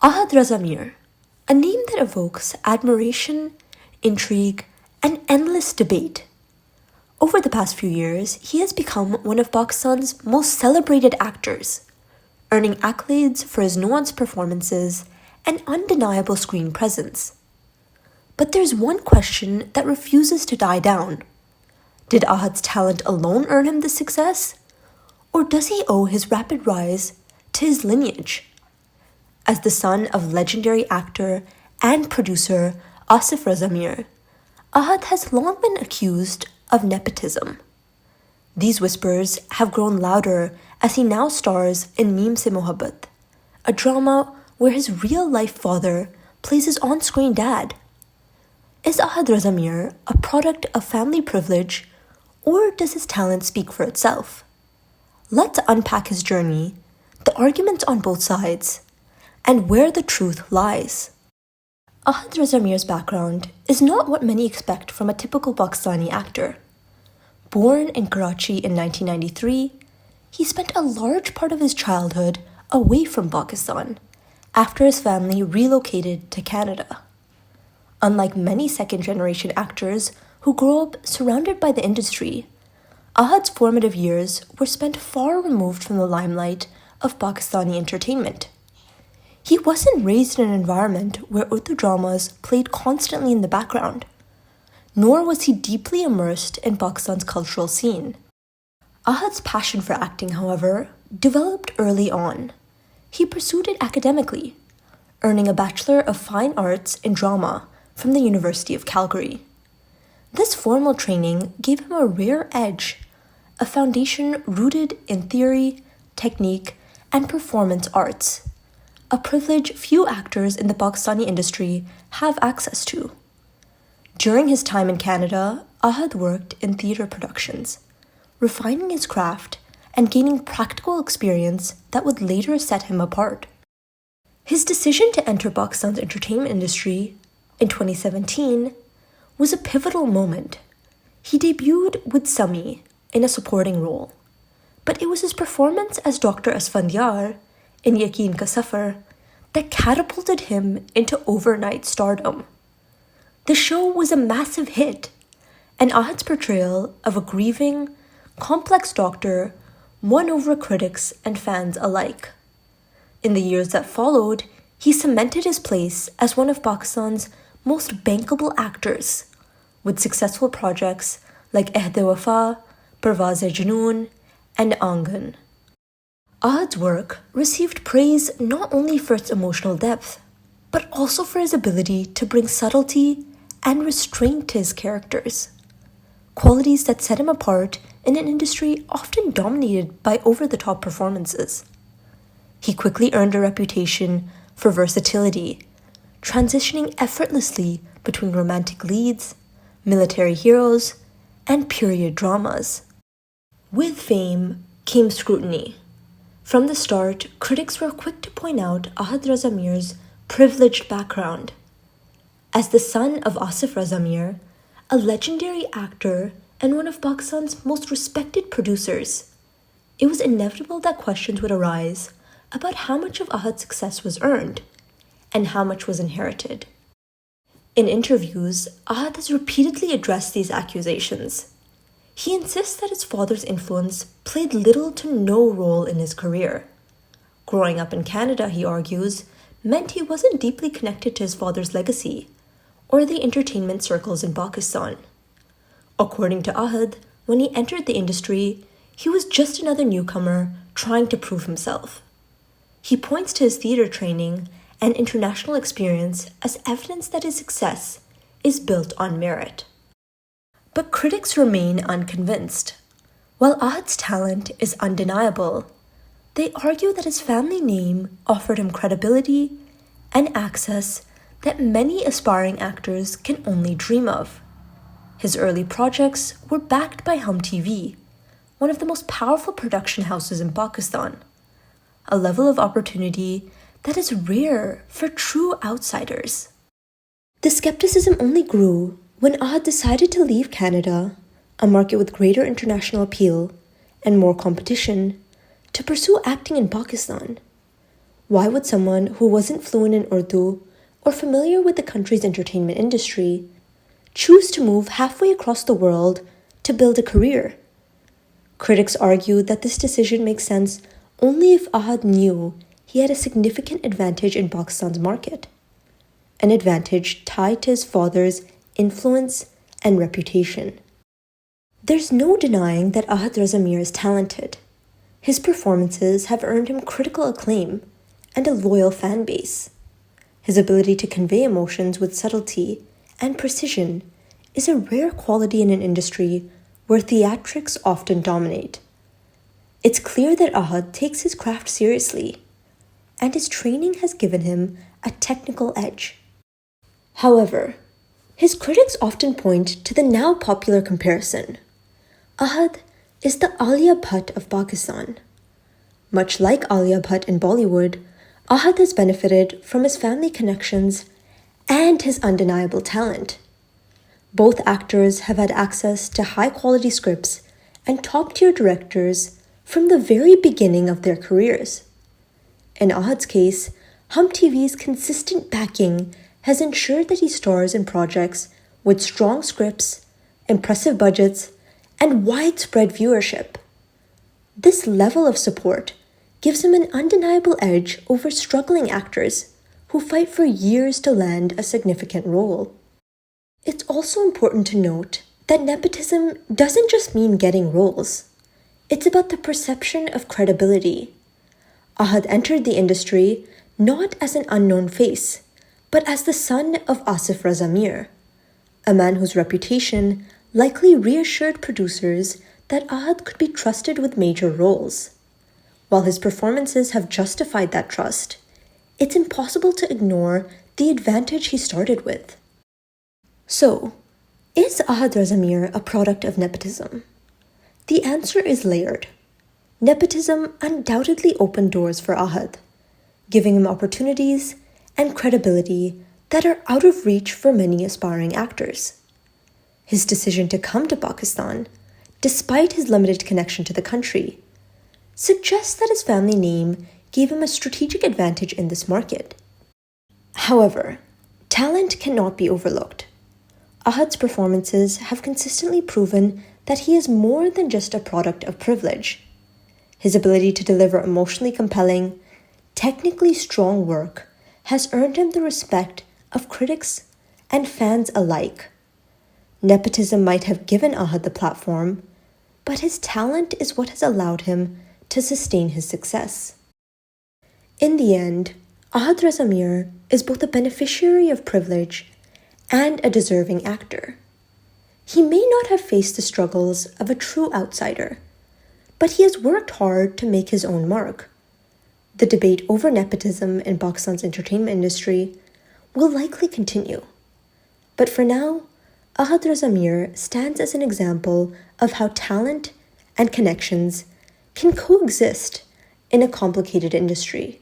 Ahad Raza Mir, a name that evokes admiration, intrigue, and endless debate. Over the past few years, he has become one of Pakistan's most celebrated actors, earning accolades for his nuanced performances and undeniable screen presence. But there's one question that refuses to die down. Did Ahad's talent alone earn him this success? Or does he owe his rapid rise to his lineage? As the son of legendary actor and producer Asif Raza Mir, Ahad has long been accused of nepotism. These whispers have grown louder as he now stars in Meem Se Mohabbat, a drama where his real-life father plays his on-screen dad. Is Ahad Raza Mir a product of family privilege, or does his talent speak for itself? Let's unpack his journey, the arguments on both sides, and where the truth lies. Ahad Raza Mir's background is not what many expect from a typical Pakistani actor. Born in Karachi in 1993, he spent a large part of his childhood away from Pakistan after his family relocated to Canada. Unlike many second-generation actors who grow up surrounded by the industry, Ahad's formative years were spent far removed from the limelight of Pakistani entertainment. He wasn't raised in an environment where Urdu dramas played constantly in the background, nor was he deeply immersed in Pakistan's cultural scene. Ahad's passion for acting, however, developed early on. He pursued it academically, earning a Bachelor of Fine Arts in Drama from the University of Calgary. This formal training gave him a rare edge, a foundation rooted in theory, technique, and performance arts, a privilege few actors in the Pakistani industry have access to. During his time in Canada, Ahad worked in theatre productions, refining his craft and gaining practical experience that would later set him apart. His decision to enter Pakistan's entertainment industry in 2017 was a pivotal moment. He debuted with Sami in a supporting role, but it was his performance as Dr. Asfandiyar in Yakeen ka Safar that catapulted him into overnight stardom. The show was a massive hit, and Ahad's portrayal of a grieving, complex doctor won over critics and fans alike. In the years that followed, he cemented his place as one of Pakistan's most bankable actors, with successful projects like Ehd-e-Wafa, Parvaz-e-Junoon, and Angan. Ahad's work received praise not only for its emotional depth, but also for his ability to bring subtlety and restraint to his characters, qualities that set him apart in an industry often dominated by over-the-top performances. He quickly earned a reputation for versatility, transitioning effortlessly between romantic leads, military heroes, and period dramas. With fame came scrutiny. From the start, critics were quick to point out Ahad Raza Mir's privileged background. As the son of Asif Raza Mir, a legendary actor and one of Pakistan's most respected producers, it was inevitable that questions would arise about how much of Ahad's success was earned and how much was inherited. In interviews, Ahad has repeatedly addressed these accusations. He insists that his father's influence played little to no role in his career. Growing up in Canada, he argues, meant he wasn't deeply connected to his father's legacy or the entertainment circles in Pakistan. According to Ahad, when he entered the industry, he was just another newcomer trying to prove himself. He points to his theatre training and international experience as evidence that his success is built on merit. But critics remain unconvinced. While Ahad's talent is undeniable, they argue that his family name offered him credibility and access that many aspiring actors can only dream of. His early projects were backed by Hum TV, one of the most powerful production houses in Pakistan, a level of opportunity that is rare for true outsiders. The skepticism only grew when Ahad decided to leave Canada, a market with greater international appeal and more competition, to pursue acting in Pakistan. Why would someone who wasn't fluent in Urdu or familiar with the country's entertainment industry choose to move halfway across the world to build a career? Critics argue that this decision makes sense only if Ahad knew he had a significant advantage in Pakistan's market, an advantage tied to his father's influence and reputation. There's no denying that Ahad Raza Mir is talented. His performances have earned him critical acclaim and a loyal fan base. His ability to convey emotions with subtlety and precision is a rare quality in an industry where theatrics often dominate. It's clear that Ahad takes his craft seriously, and his training has given him a technical edge. However, his critics often point to the now popular comparison. Ahad is the Alia Bhatt of Pakistan. Much like Alia Bhatt in Bollywood, Ahad has benefited from his family connections and his undeniable talent. Both actors have had access to high-quality scripts and top-tier directors from the very beginning of their careers. In Ahad's case, Hum TV's consistent backing has ensured that he stars in projects with strong scripts, impressive budgets, and widespread viewership. This level of support gives him an undeniable edge over struggling actors who fight for years to land a significant role. It's also important to note that nepotism doesn't just mean getting roles. It's about the perception of credibility. Ahad entered the industry not as an unknown face, but as the son of Asif Raza Mir, a man whose reputation likely reassured producers that Ahad could be trusted with major roles. While his performances have justified that trust, it's impossible to ignore the advantage he started with. So, is Ahad Raza Mir a product of nepotism? The answer is layered. Nepotism undoubtedly opened doors for Ahad, giving him opportunities and credibility that are out of reach for many aspiring actors. His decision to come to Pakistan, despite his limited connection to the country, suggests that his family name gave him a strategic advantage in this market. However, talent cannot be overlooked. Ahad's performances have consistently proven that he is more than just a product of privilege. His ability to deliver emotionally compelling, technically strong work has earned him the respect of critics and fans alike. Nepotism might have given Ahad the platform, but his talent is what has allowed him to sustain his success. In the end, Ahad Raza Mir is both a beneficiary of privilege and a deserving actor. He may not have faced the struggles of a true outsider, but he has worked hard to make his own mark. The debate over nepotism in Pakistan's entertainment industry will likely continue. But for now, Ahad Raza Mir stands as an example of how talent and connections can coexist in a complicated industry.